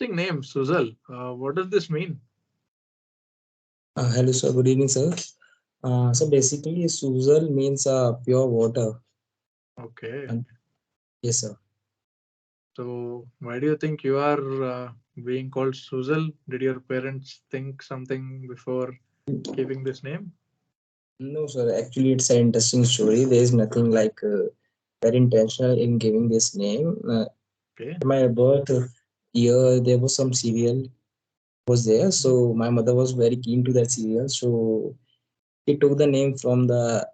Interesting name, Suzal. What does this mean? Hello, sir. Good evening, sir. So basically, Suzal means pure water. Okay. And yes, sir. So, why do you think you are being called Suzal? Did your parents think something before giving this name? No, sir. Actually, it's an interesting story. There is nothing like very intentional in giving this name. Okay. At my birth year, there was some serial was there. Mhm. So my mother was very keen to that serial. So he took the name from the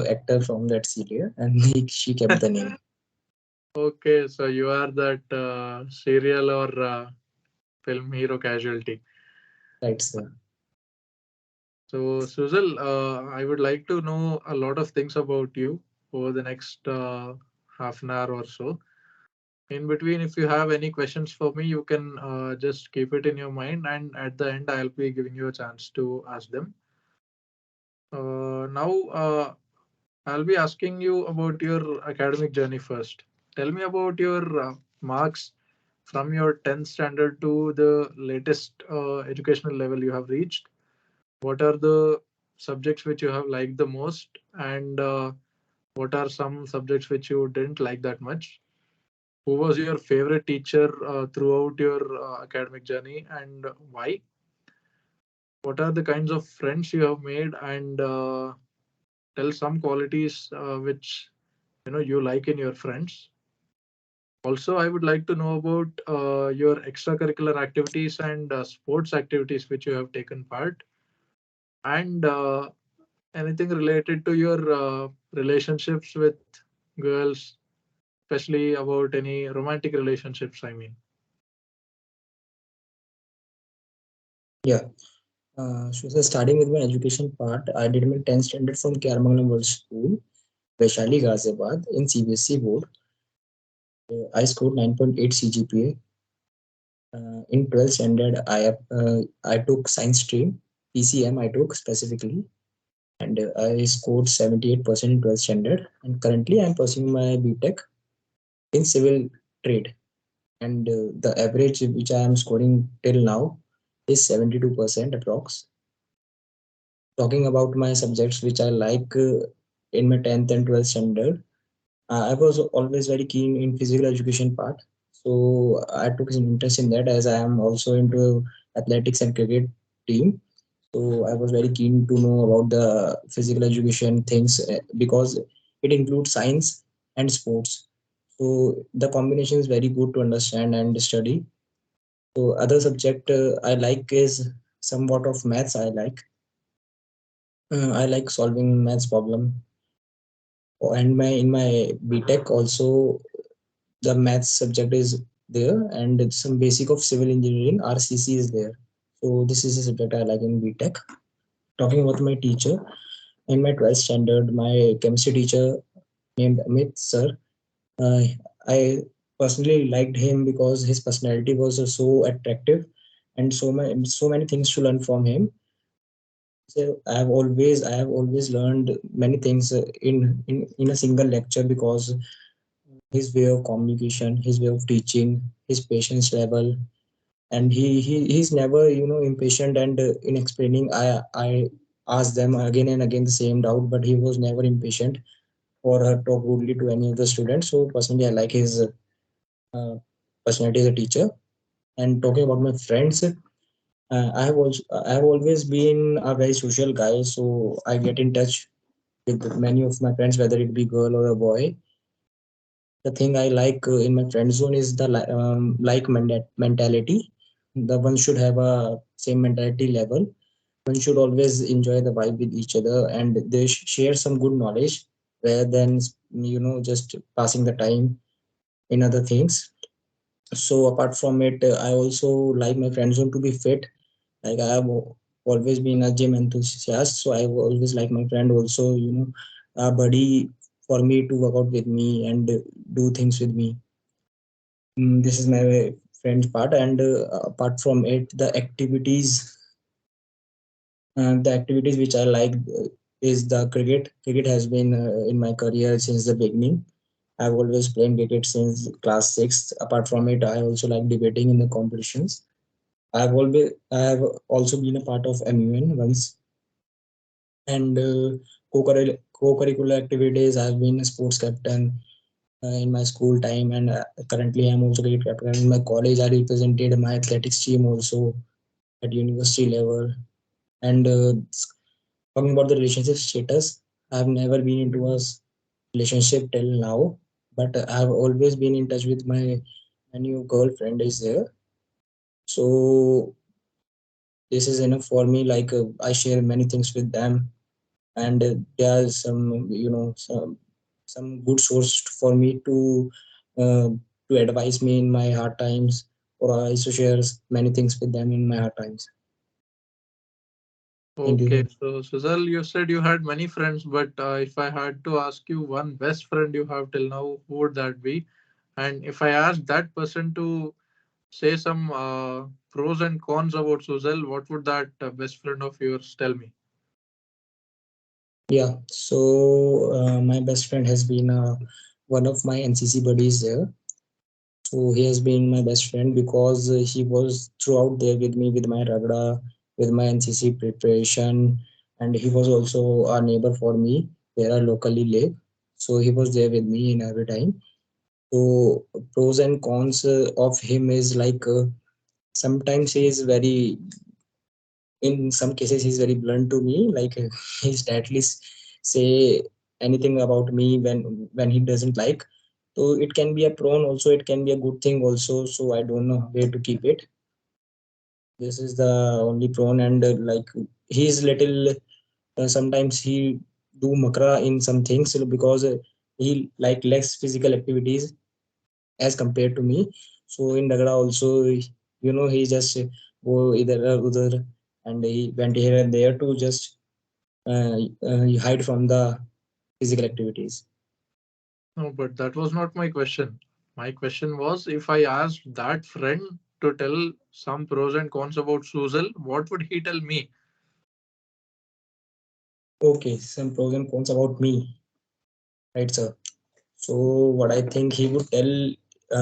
actor from that serial, and she kept the name. Okay, so you are that serial or film hero casualty. Right, sir. So, Suzal, I would like to know a lot of things about you over the next half an hour or so. In between, if you have any questions for me, you can just keep it in your mind, and at the end, I'll be giving you a chance to ask them. Now, I'll be asking you about your academic journey first. Tell me about your marks from your 10th standard to the latest educational level you have reached. What are the subjects which you have liked the most, and what are some subjects which you didn't like that much? Who was your favorite teacher throughout your academic journey, and why? What are the kinds of friends you have made, and tell some qualities which you like in your friends. Also, I would like to know about your extracurricular activities and sports activities which you have taken part, and anything related to your relationships with girls, especially about any romantic relationships. I mean, Yeah. So starting with my education part, I did my 10th standard from Karamangalam World School, Vaishali Ghaziabad in CBSE board. I scored 9.8 CGPA. In 12th standard, I took science stream, PCM I took specifically, and I scored 78% in 12th standard. And currently, I'm pursuing my BTech in civil trade, and the average which I am scoring till now is 72% approx. Talking about my subjects which I like in my 10th and 12th standard, I was always very keen in physical education part. So I took an interest in that as I am also into athletics and cricket team. So I was very keen to know about the physical education things because it includes science and sports. So the combination is very good to understand and study. So other subject I like is somewhat of maths. I like solving maths problem. Oh, and my in my BTech also the maths subject is there, and some basic of civil engineering RCC is there. So this is a subject I like in BTech. Talking about my teacher, in my 12th standard, my chemistry teacher named Amit sir. Uh, I personally liked him because his personality was so attractive, and so many things to learn from him. So I have always learned many things in a single lecture because his way of communication, his way of teaching, his patience level, and he's never impatient and in explaining. I asked them again and again the same doubt, but he was never impatient or talk rudely to any of the students. So personally, I like his personality as a teacher. And talking about my friends, I have always been a very social guy, so I get in touch with many of my friends, whether it be girl or a boy. The thing I like in my friend zone is the mentality. The one should have a same mentality level. One should always enjoy the vibe with each other, and they share some good knowledge rather than just passing the time in other things. So apart from it, I also like my friend zone to be fit. Like I have always been a gym enthusiast, so I always like my friend also, a buddy for me to work out with me and do things with me. This is my friend's part, and apart from it, the activities which I like is the cricket. Cricket has been in my career since the beginning. I've always playing cricket since class 6. Apart from it, I also like debating in the competitions. I have also been a part of MUN once, and co-curricular activities. I've been a sports captain in my school time, and currently I'm also cricket captain. In my college, I represented my athletics team also at university level. And talking about the relationship status, I've never been into a relationship till now, but I've always been in touch with my new girlfriend is there. So this is enough for me. Like I share many things with them, and there's some some good source for me uh, to advise me in my hard times, or I also share many things with them in my hard times. Thank Okay, you. so Suzal, you said you had many friends, but if I had to ask you one best friend you have till now, who would that be? And if I ask that person to say some pros and cons about Suzal, what would that best friend of yours tell me? Yeah, so my best friend has been one of my NCC buddies there. So he has been my best friend because he was throughout there with me with my ragda, with my NCC preparation, and he was also a neighbor for me where I locally live. So he was there with me in every time. So pros and cons of him is like sometimes he is very, in some cases he's very blunt to me. Like he's at least say anything about me when he doesn't like. So it can be a pro, also it can be a good thing also. So I don't know where to keep it. This is the only pro. And like he's little sometimes he do makra in some things because he like less physical activities as compared to me. So in Dagda also, he just go either or other, and he went here and there to just hide from the physical activities. No, but that was not my question. My question was if I asked that friend to tell some pros and cons about Suzal, what would he tell me? Okay, some pros and cons about me, right, sir? So what I think he would tell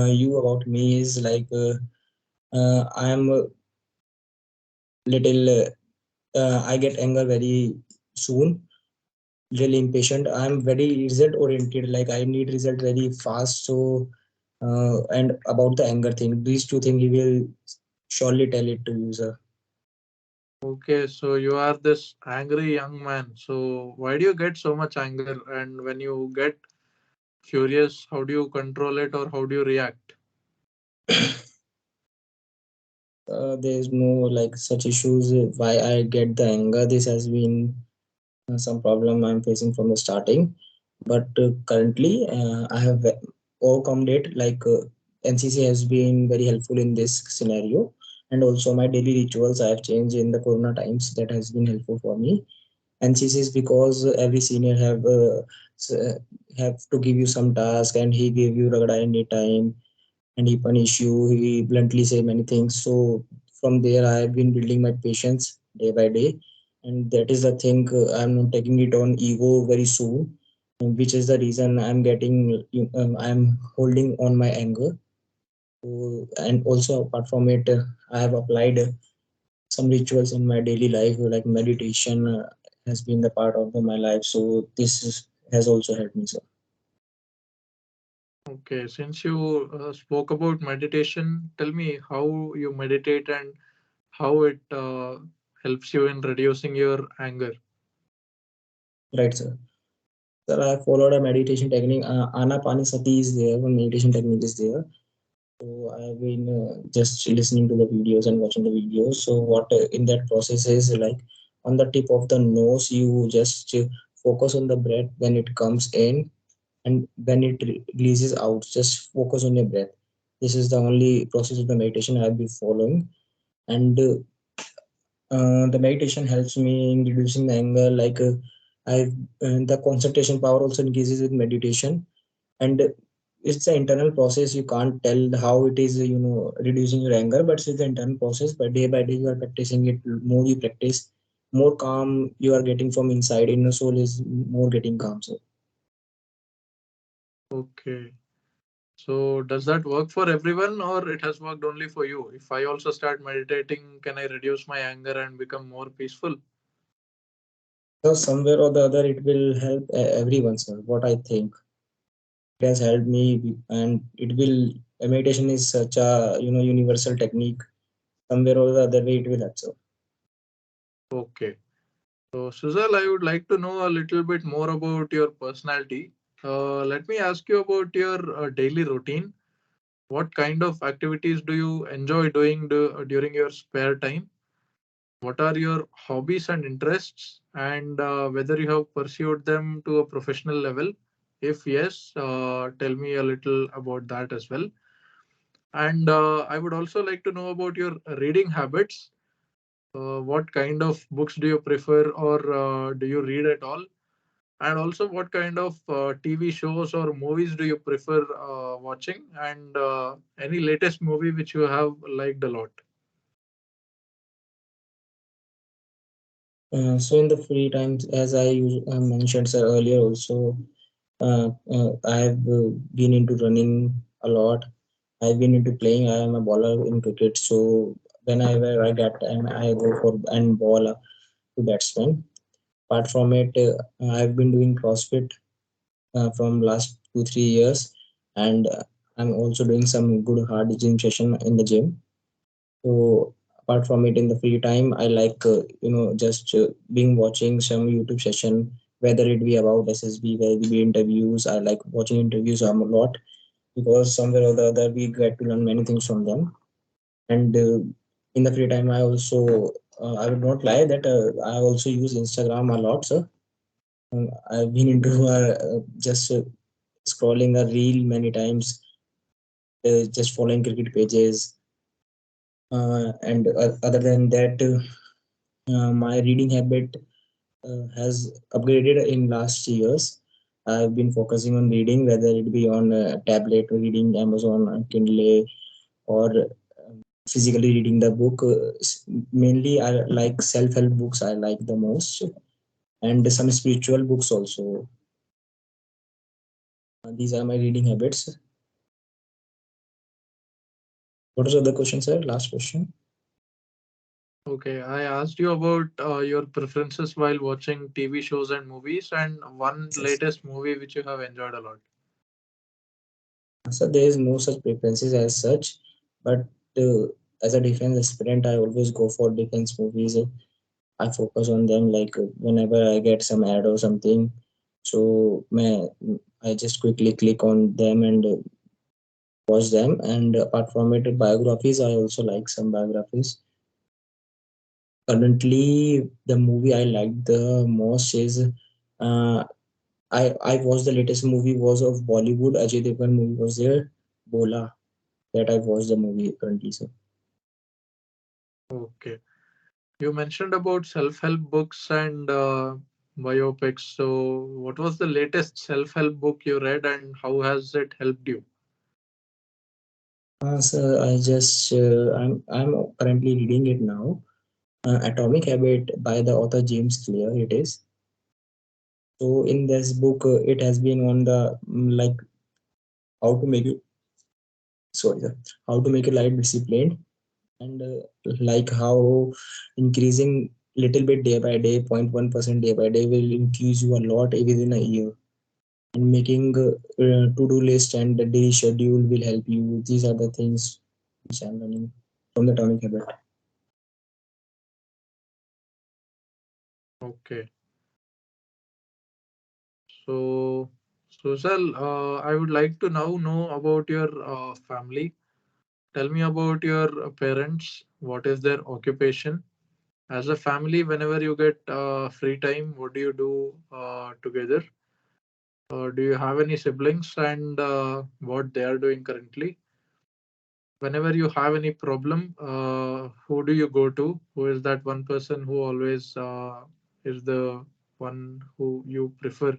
you about me is like I am a little. I get anger very soon, really impatient. I'm very result oriented. Like I need result very fast. So and about the anger thing, these two things he will surely tell it to you, sir. Okay, so you are this angry young man. So why do you get so much anger? And when you get furious, how do you control it or how do you react? There's no like such issues why I get the anger. This has been some problem I'm facing from the starting, but currently I have overcome it. Like NCC has been very helpful in this scenario, and also my daily rituals I have changed in the Corona times. That has been helpful for me. NCC is because every senior have to give you some task, and he gave you ragda any time, and he punish you. He bluntly say many things. So from there, I have been building my patience day by day, and that is the thing. I'm not taking it on ego very soon, which is the reason I'm holding on my anger. So, and also apart from it, I have applied some rituals in my daily life, like meditation has been the part of my life. So has also helped me, sir. Okay, since you spoke about meditation, tell me how you meditate and how it helps you in reducing your anger. Right, sir. Sir, I followed a meditation technique. Anapanasati is there. One meditation technique is there. So I've been just listening to the videos and watching the videos. So what in that process is like on the tip of the nose, you just focus on the breath when it comes in, and when it releases out, just focus on your breath. This is the only process of the meditation I'll be following. And the meditation helps me in reducing the anger. Like I, the concentration power also increases with meditation, and it's an internal process. You can't tell how it is reducing your anger, but it's the internal process. By day you are practicing it. More you practice, more calm you are getting from inside. Inner soul is more getting calm. So Okay. So does that work for everyone or it has worked only for you? If I also start meditating, can I reduce my anger and become more peaceful? So somewhere or the other, it will help everyone, sir. What I think it has helped me, and it will. Meditation is such a universal technique. Somewhere or the other way, it will help, sir. Okay. So Suzal, I would like to know a little bit more about your personality. Let me ask you about your daily routine. What kind of activities do you enjoy doing during your spare time? What are your hobbies and interests, and whether you have pursued them to a professional level? If yes, tell me a little about that as well. And I would also like to know about your reading habits. What kind of books do you prefer, or do you read at all? And also, what kind of TV shows or movies do you prefer watching? And any latest movie which you have liked a lot? So in the free times, as mentioned, sir, earlier also, I have been into running a lot. I've been into playing. I am a bowler in cricket, so whenever I get time, I go for and ball to batsmen. Apart from it, I've been doing CrossFit from last 2 3 years, and I'm also doing some good hard gym session in the gym. So apart from it, in the free time, I like just being watching some YouTube session, whether it be about SSB, whether it be interviews. I like watching interviews a lot because somewhere or the other we get to learn many things from them. And in the free time, I would not lie that I also use Instagram a lot, sir. I've been into just scrolling a reel many times, just following cricket pages. And other than that, my reading habit has upgraded in last years. I've been focusing on reading, whether it be on tablet reading, Amazon Kindle, or physically reading the book. Mainly, I like self-help books. I like the most, and some spiritual books also. These are my reading habits. What is the other question, sir? Last question. Okay, I asked you about your preferences while watching TV shows and movies, and one Yes. latest movie which you have enjoyed a lot. So there is no such preferences as such, but uh, as a defense aspirant, I always go for defense movies. I focus on them like whenever I get some ad or something. So I just quickly click on them and watch them. And apart from it, biographies, I also like some biographies. Currently, the movie I like the most is uh, I watched the latest movie was of Bollywood. Ajay Devgan movie was there, Bola. That I watched the movie currently. So Okay, you mentioned about self-help books and biopics. So, what was the latest self-help book you read, and how has it helped you? I'm currently reading it now. Atomic Habit by the author James Clear. It is. So in this book, it has been on the like how to make it sorry sir, how to make your life disciplined, and like how increasing little bit day by day, 0.1% day by day will increase you a lot within a year. And making to-do list and the daily schedule will help you. These are the things which I'm learning from the Atomic Habit. Okay, so Suzal, I would like to now know about your family. Tell me about your parents. What is their occupation? As a family, whenever you get free time, what do you do together? Do you have any siblings and what they are doing currently? Whenever you have any problem, who do you go to? Who is that one person who always is the one who you prefer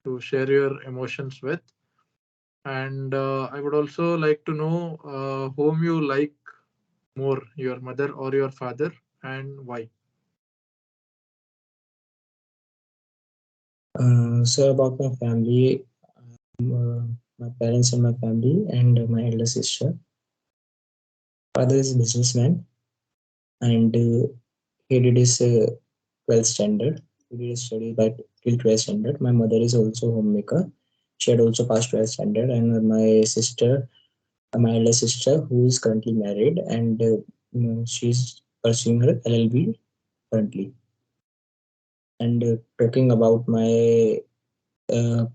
to share your emotions with? And I would also like to know whom you like more, your mother or your father, and why. So about my family, my parents and my family and my elder sister. Father is a businessman and he did his 12th standard. He did his study by till 12th standard. My mother is also homemaker. She had also passed 12th standard, and my sister, my elder sister, who is currently married, and she's pursuing her LLB currently. And talking about my uh,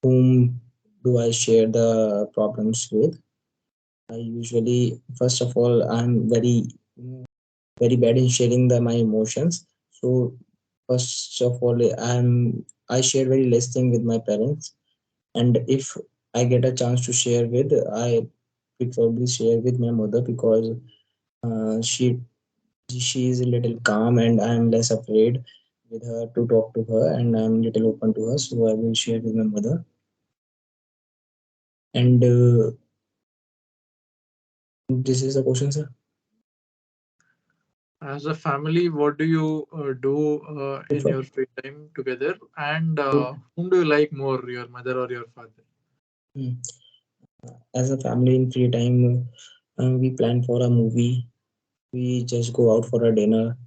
whom do I share the problems with? I usually, first of all, I'm very bad in sharing my emotions. So first of all, I share very less thing with my parents, and if I get a chance to share with, I preferably share with my mother because uh, she she is a little calm and I'm less afraid with her to talk to her, and I'm little open to her, so I will share with my mother. And this is the question, sir. As a family, what do you do in For- your free time together? And whom do you like more, your mother or your father? Hmm. As a family in free time, we plan for a movie. We just go out for a dinner,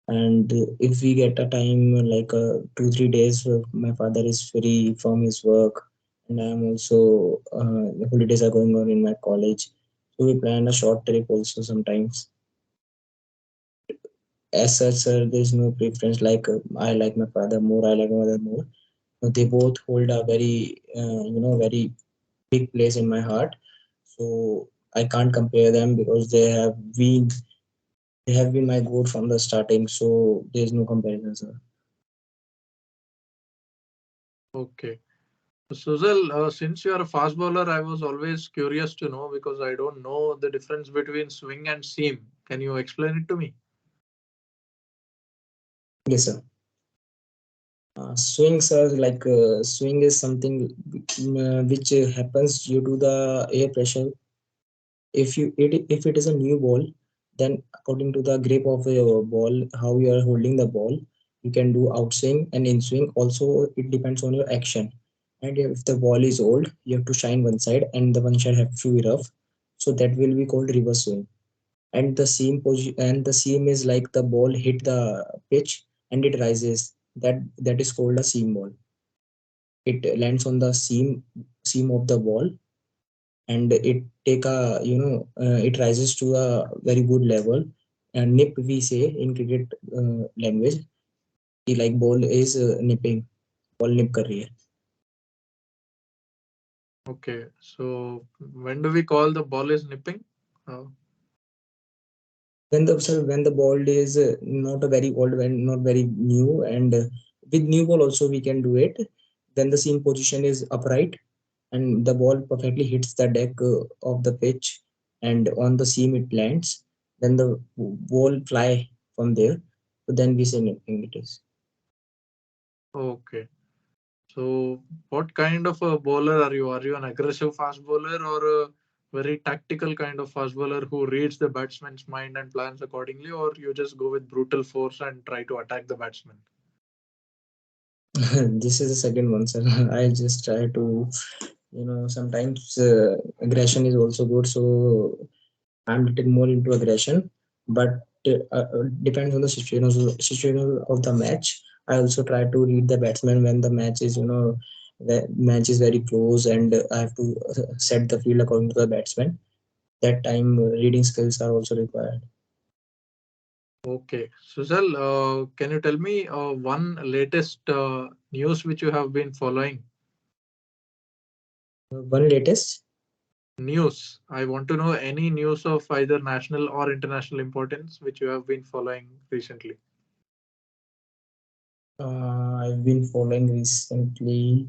and if we get a time like 2 3 days, my father is free from his work, and I'm also the holidays are going on in my college, so we plan a short trip also sometimes. As such, sir, there's no preference like I like my father more, I like my mother more. They both hold a very very big place in my heart, so I can't compare them because they have been my goal from the starting, so there's no comparison, sir. Okay. Suzal, since you are a fast bowler, I was always curious to know because I don't know the difference between swing and seam. Can you explain it to me? Yes, sir. Swings are like swing is something which happens due to the air pressure. If it is a new ball, then according to the grip of your ball, how you are holding the ball, you can do outswing and in swing. Also, it depends on your action. And if the ball is old, you have to shine one side, and the one side have to be rough. So that will be called reverse swing. And the seam position, and the seam is like the ball hit the pitch and it rises. That is called a seam ball. It lands on the seam of the ball, and it take a it rises to a very good level. And nip, we say in cricket language, like ball is nipping, ball nip kar rahi hai. Okay. So when do we call the ball is nipping? When the ball is not a very old, when not very new, and with new ball also we can do it. Then the seam position is upright, and the ball perfectly hits the deck of the pitch, and on the seam it lands. Then the ball fly from there. So then we say nipping it is. Okay. So what kind of a bowler are you? Are you an aggressive fast bowler or a very tactical kind of fast bowler who reads the batsman's mind and plans accordingly, or you just go with brutal force and try to attack the batsman? This is the second one, sir. I just try to, sometimes aggression is also good. So I'm little more into aggression, but depends on the situation of the match. I also try to read the batsman when the match is very close, and I have to set the field according to the batsman. That time reading skills are also required. Okay. Suzal, can you tell me one latest news which you have been following? One latest, News. I want to know any news of either national or international importance which you have been following recently. I've been following recently.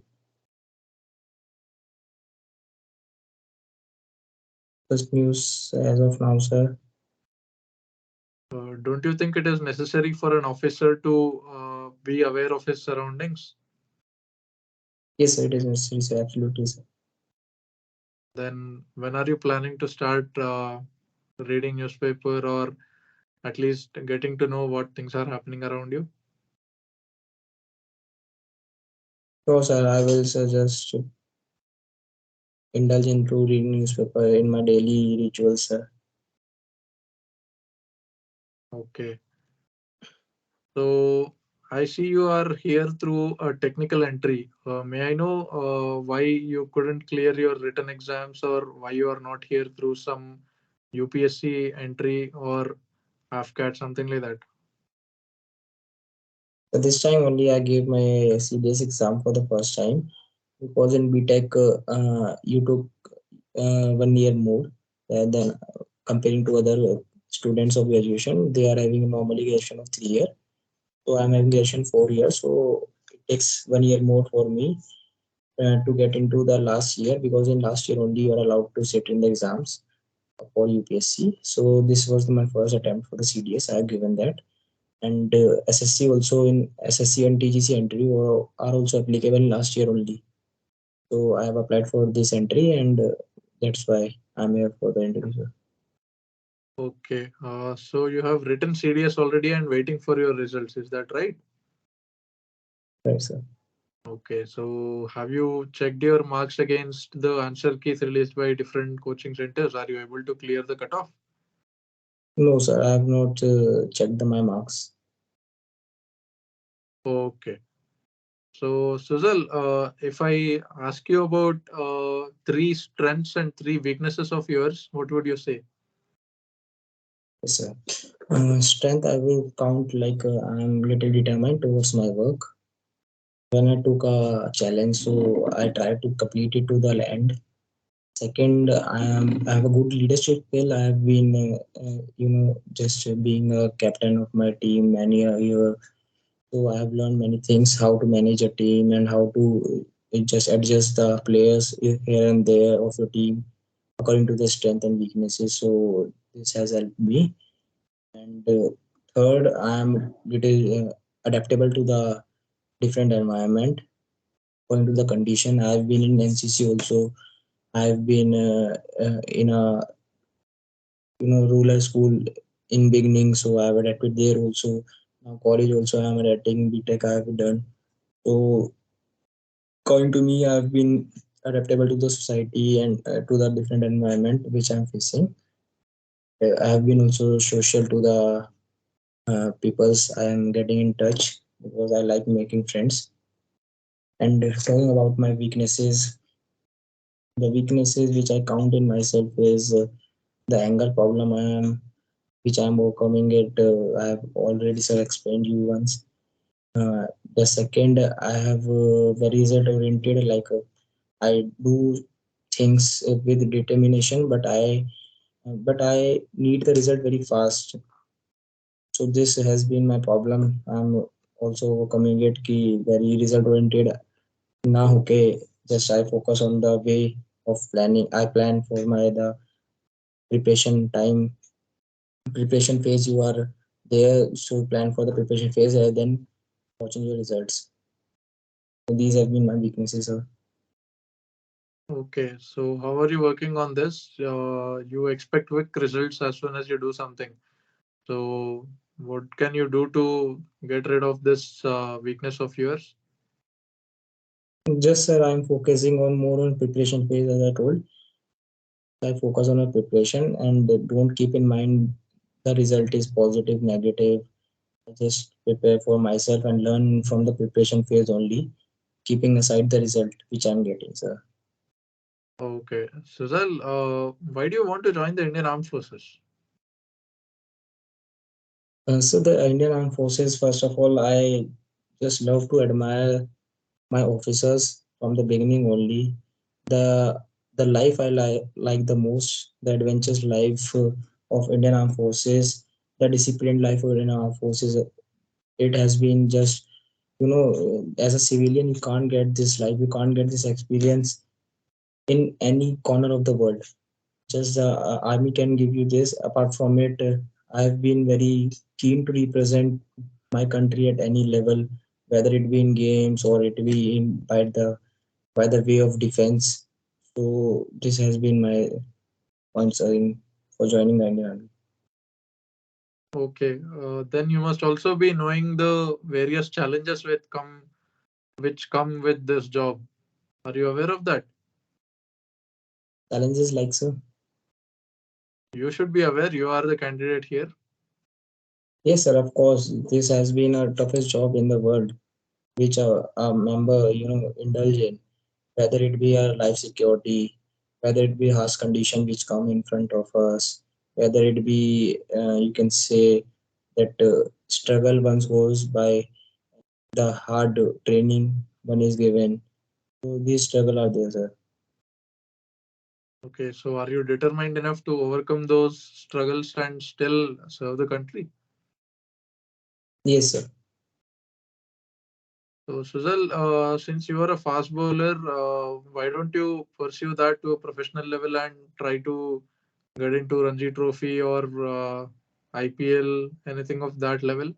First news as of now, sir. Don't you think it is necessary for an officer to be aware of his surroundings? Yes, sir, it is necessary, sir. Absolutely, sir. Then, when are you planning to start reading newspaper or at least getting to know what things are happening around you? So, sir, I will suggest indulge into reading newspaper in my daily rituals, sir. Okay. So I see you are here through a technical entry. May I know why you couldn't clear your written exams, or why you are not here through some UPSC entry or AFCAT, something like that? So this time only I gave my CDS exam for the first time because in BTech you took 1 year more than comparing to other students of graduation. They are having normally graduation of 3 years. So I'm having graduation 4 years. So it takes 1 year more for me to get into the last year because in last year only you are allowed to sit in the exams for UPSC. So this was my first attempt for the CDS. I have given that, and SSC also in SSC and TGC entry are also applicable last year only. So I have applied for this entry, and that's why I'm here for the interview, sir. Okay. So you have written CDS already and waiting for your results. Is that right? Right, sir. Okay. So have you checked your marks against the answer keys released by different coaching centers? Are you able to clear the cutoff? No, sir, I have not checked my marks. Okay. So, Suzal, if I ask you about three strengths and three weaknesses of yours, what would you say? Yes, sir. Strength, I will count like I'm little determined towards my work. When I took a challenge, so I tried to complete it to the end. Second, I have a good leadership skill. I have been, just being a captain of my team many a year. So I have learned many things, how to manage a team and how to just adjust the players here and there of your team according to their strength and weaknesses. So this has helped me. And third, I am little adaptable to the different environment according to the condition. I have been in NCC also. I have been in a rural school in beginning, so I have adapted there also. Now college also I am adapting. BTech I have done. So according to me, I've been adaptable to the society and to the different environment which I'm facing. I have been also social to the peoples I am getting in touch because I like making friends. And talking about my weaknesses, the weaknesses which I count in myself is the anger problem I am, which I am overcoming it. I have already sir explained you once. The second, I have very result oriented. Like I do things with determination, but I need the result very fast. So this has been my problem. I'm also overcoming it. Ki very result oriented. Now, okay, just I focus on the way of planning. I plan for my the preparation time, preparation phase. You are there, so plan for the preparation phase rather than watching your results. So these have been my weaknesses, sir. Okay, so how are you working on this? You expect quick results as soon as you do something. So, what can you do to get rid of this weakness of yours? Just sir, I'm focusing on more on preparation phase as I told. I focus on a preparation and don't keep in mind the result is positive, negative. I just prepare for myself and learn from the preparation phase only, keeping aside the result which I'm getting, sir. Okay, Suzal, why do you want to join the Indian Armed Forces? So the Indian Armed Forces, first of all, I just love to admire my officers from the beginning only. The the life I like the most, the adventurous life of Indian Armed Forces, the disciplined life of Indian Armed Forces. It has been just as a civilian, you can't get this life, you can't get this experience in any corner of the world. Just the army can give you this. Apart from it, I've been very keen to represent my country at any level, whether it be in games or it be in by the way of defense. So this has been my points for joining the Indian Army. Okay, then you must also be knowing the various challenges with come which come with this job. Are you aware of that? Challenges like so. You should be aware. You are the candidate here. Yes, sir. Of course, this has been a toughest job in the world, which a member, indulge in. Whether it be our life security, whether it be harsh condition which come in front of us, whether it be you can say that struggle once goes by, the hard training one is given. So these struggle are there, sir. Okay, so are you determined enough to overcome those struggles and still serve the country? Yes, sir. So, Suzal, since you are a fast bowler, why don't you pursue that to a professional level and try to get into Ranji Trophy or IPL, anything of that level?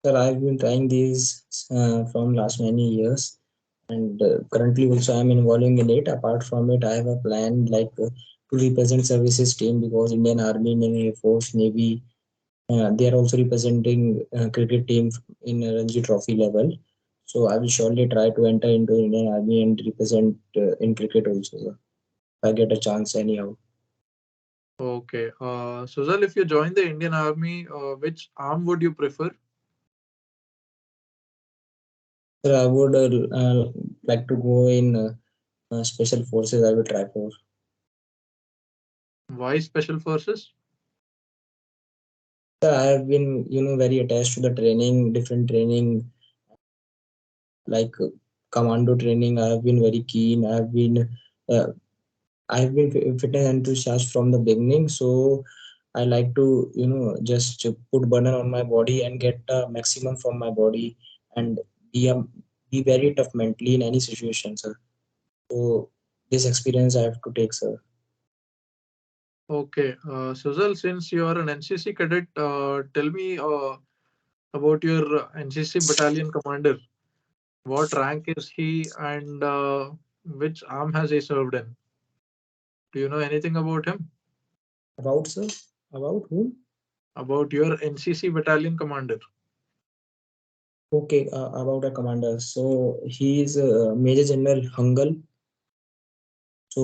Sir, I've been trying these from last many years, and currently also I'm involving in it. Apart from it, I have a plan like to represent services team because Indian Army, Indian Air Force, Navy, they are also representing cricket team in Ranji Trophy level. So I will surely try to enter into Indian Army and represent in cricket also, sir. If I get a chance anyhow. Okay. Suzal, if you join the Indian Army, which arm would you prefer? Sir, I would like to go in special forces. I will try for. Why Special Forces? Sir, I have been, very attached to the training, different training like commando training. I have been very keen. Uh, I have been fitness enthusiast from the beginning. So I like to, just put burden on my body and get the maximum from my body and be be very tough mentally in any situation, sir. So this experience I have to take, sir. Okay. Suzal, since you are an NCC cadet, tell me about your NCC Battalion Commander. What rank is he and which arm has he served in? Do you know anything about him? About, sir? About whom? About your NCC Battalion Commander? Okay, about a commander. So he is Major General Hungal. So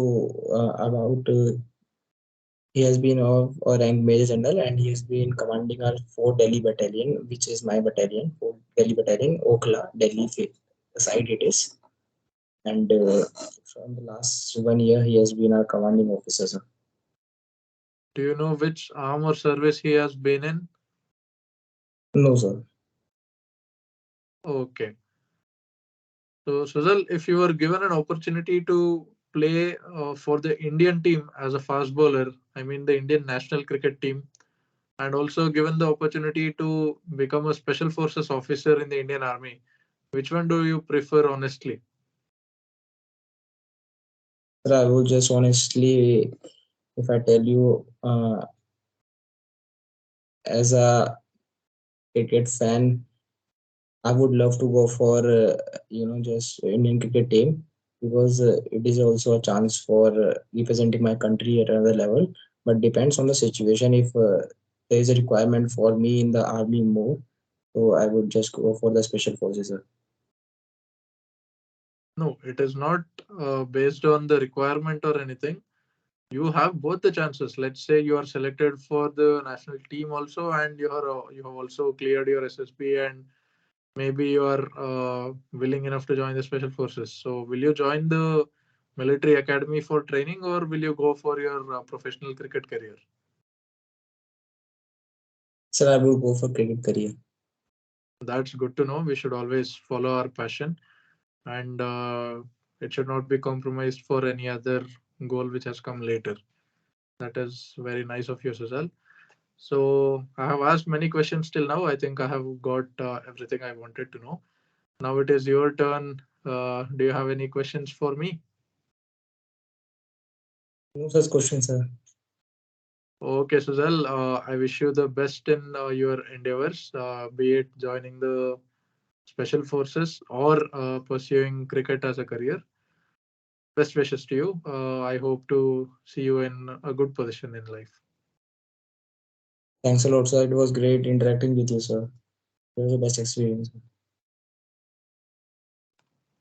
about he has been of a rank Major General and he has been commanding our 4 Delhi Battalion, which is my battalion, 4 Delhi Battalion, Okhla, Delhi side it is. And from the last 1 year, he has been our commanding officer, sir. Do you know which armor service he has been in? No, sir. Okay. So, Suzal, if you were given an opportunity to play for the Indian team as a fast bowler, I mean the Indian national cricket team, and also given the opportunity to become a special forces officer in the Indian Army, which one do you prefer honestly? Sir, I would just honestly, if I tell you, as a cricket fan, I would love to go for just Indian cricket team because it is also a chance for representing my country at another level. But depends on the situation. If there is a requirement for me in the army more, so I would just go for the special forces, sir. No, it is not based on the requirement or anything. You have both the chances. Let's say you are selected for the national team also, and you have also cleared your SSB, and maybe you are willing enough to join the special forces. So, will you join the military academy for training, or will you go for your professional cricket career? Sir, I would go for cricket career. That's good to know. We should always follow our passion, and it should not be compromised for any other goal which has come later. That is very nice of you, Suzal. So I have asked many questions till now. I think I have got everything I wanted to know. Now it is your turn. Do you have any questions for me? No such question, sir. Okay, Suzal, I wish you the best in your endeavors, be it joining the special forces or pursuing cricket as a career. Best wishes to you. I hope to see you in a good position in life. Thanks a lot, sir. It was great interacting with you, sir. It was the best experience.